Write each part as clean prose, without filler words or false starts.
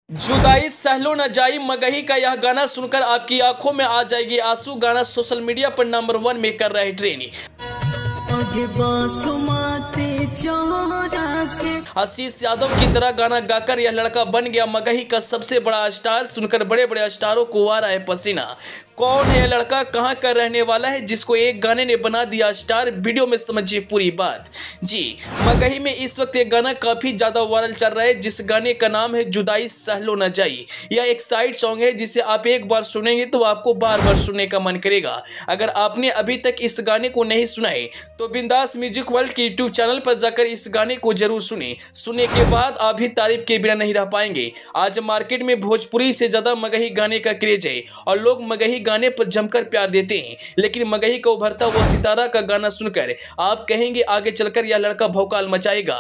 जुदाई सहलो न जाई मगही का यह गाना सुनकर आपकी आंखों में आ जाएगी आंसू। गाना सोशल मीडिया पर नंबर 1 में कर रहे ट्रेंडिंग। आशीष यादव की तरह गाना गाकर यह लड़का बन गया मगही का सबसे बड़ा स्टार। सुनकर बड़े बड़े स्टारों को आ रहा है पसीना। कौन है यह लड़का, कहां का रहने वाला है, जिसको एक गाने ने बना दिया स्टार? वीडियो में समझिए पूरी बात। जी, मगही में इस वक्त एक गाना काफी ज्यादा वायरल चल रहा है, जिस गाने का नाम है जुदाई सहलो न जाई। यह एक साइड सॉन्ग है जिसे आप एक बार सुनेंगे तो आपको बार बार सुनने का मन करेगा। अगर आपने अभी तक इस गाने को नहीं सुना है तो बिंदास म्यूजिक वर्ल्ड के यूट्यूब चैनल पर जाकर इस गाने को जरूर सुने। सुनने के बाद आप भी तारीफ के बिना नहीं रह पाएंगे। आज मार्केट में भोजपुरी से ज्यादा मगही गाने का क्रेज है और लोग मगही गाने पर जमकर प्यार देते हैं, लेकिन मगही का उभरता हुआ सितारा का गाना सुनकर आप कहेंगे आगे चलकर यह लड़का भौकाल मचाएगा।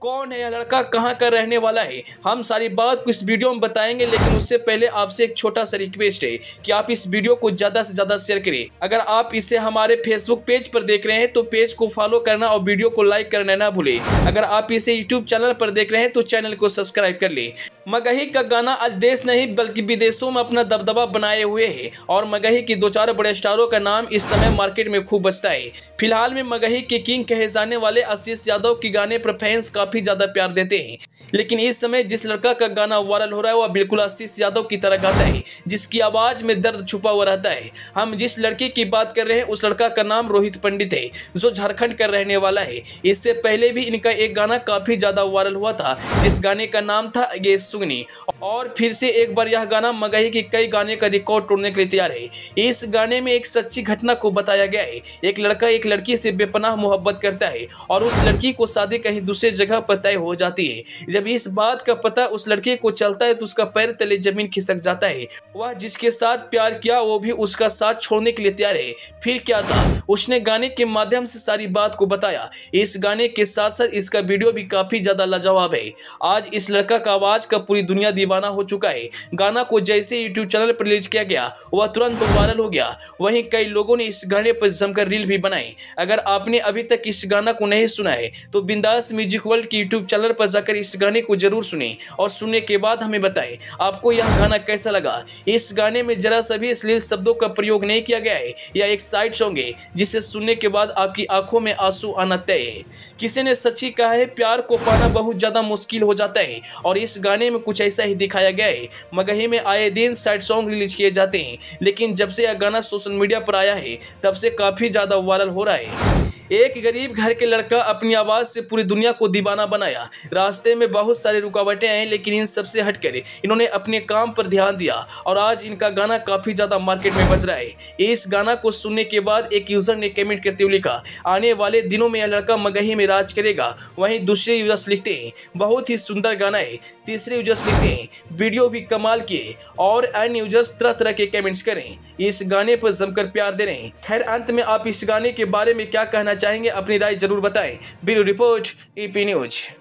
कौन है यह लड़का, कहां का रहने वाला है, हम सारी बात को इस वीडियो में बताएंगे। लेकिन उससे पहले आपसे एक छोटा सा रिक्वेस्ट है कि आप इस वीडियो को ज्यादा से ज्यादा शेयर करें। अगर आप इसे हमारे फेसबुक पेज पर देख रहे हैं तो पेज को फॉलो करना और वीडियो को लाइक करना ना भूलें। अगर आप इसे यूट्यूब चैनल पर देख रहे हैं तो चैनल को सब्सक्राइब कर लें। मगही का गाना आज देश नहीं बल्कि विदेशों में अपना दबदबा बनाए हुए है और मगही की 2-4 बड़े स्टारों का नाम इस समय मार्केट में खूब बजता है। फिलहाल में मगही के किंग कहे जाने वाले आशीष यादव के गाने पर फैंस काफी ज्यादा प्यार देते हैं, लेकिन इस समय जिस लड़का का गाना वायरल हो रहा है वह बिल्कुल आशीष यादव की तरह गाता है, जिसकी आवाज में दर्द छुपा हुआ रहता है। हम जिस लड़के की बात कर रहे हैं उस लड़का का नाम रोहित पंडित है, जो झारखंड का रहने वाला है। इससे पहले भी इनका एक गाना काफी ज्यादा वायरल हुआ था, जिस गाने का नाम था ये सुगनी। और फिर से एक बार यह गाना मगही के कई गाने का रिकॉर्ड तोड़ने के लिए तैयार है। इस गाने में एक सच्ची घटना को बताया गया है। एक लड़का एक लड़की से बेपनाह मोहब्बत करता है और उस लड़की को शादी कहीं दूसरे जगह पर तय हो जाती है। जब इस बात का पता उस लड़के को चलता है तो उसका पैर तले जमीन खिसक जाता है। वह जिसके साथ प्यार किया वो भी उसका साथ छोड़ने के लिए तैयार है। फिर क्या था, उसने गाने के माध्यम से सारी बात को बताया। इस गाने के साथ साथ इसका वीडियो भी काफी ज्यादा लाजवाब है। आज इस लड़का का आवाज का पूरी दुनिया दीवाना हो चुका है। गाना को जैसे यूट्यूब चैनल पर रिलीज किया गया वह तुरंत वायरल हो गया। वहीं कई लोगों ने इस गाने पर जमकर रील भी बनाई। अगर आपने अभी तक इस गाना को नहीं सुना है तो बिंदास म्यूजिक वर्ल्ड के यूट्यूब चैनल पर जाकर इस गाने को जरूर सुने और सुनने के बाद हमें बताएं आपको यह गाना कैसा लगा। इस गाने में जरा सा भी अश्लील शब्दों का प्रयोग नहीं किया गया है। यह एक साइड सॉन्ग है जिसे सुनने के बाद आपकी आंखों में आंसू आना तय है। किसी ने सच्ची कहा है प्यार को पाना बहुत ज्यादा मुश्किल हो जाता है और इस गाने में कुछ ऐसा ही दिखाया गया है। मगही में आए दिन साइड सॉन्ग रिलीज किए जाते हैं, लेकिन जब से यह गाना सोशल मीडिया पर आया है तब से काफी ज्यादा वायरल हो रहा है। एक गरीब घर के लड़का अपनी आवाज से पूरी दुनिया को दीवाना बनाया। रास्ते में बहुत सारी रुकावटें आई, लेकिन इन सबसे हटकर इन्होंने अपने काम पर ध्यान दिया और आज इनका गाना काफी ज्यादा मार्केट में बज रहा है। इस गाना को सुनने के बाद एक यूजर ने कमेंट करते हुए लिखा, आने वाले दिनों में यह लड़का मगही में राज करेगा। वहीं दूसरे यूजर्स लिखते हैं बहुत ही सुंदर गाना है। तीसरे यूजर्स लिखते हैं वीडियो भी कमाल किए और अन्य यूजर्स तरह तरह के कमेंट्स करें। इस गाने पर जमकर प्यार दे रहे हैं। खैर, अंत में आप इस गाने के बारे में क्या कहना चाहेंगे, अपनी राय जरूर बताएं। Bureau report, EP news.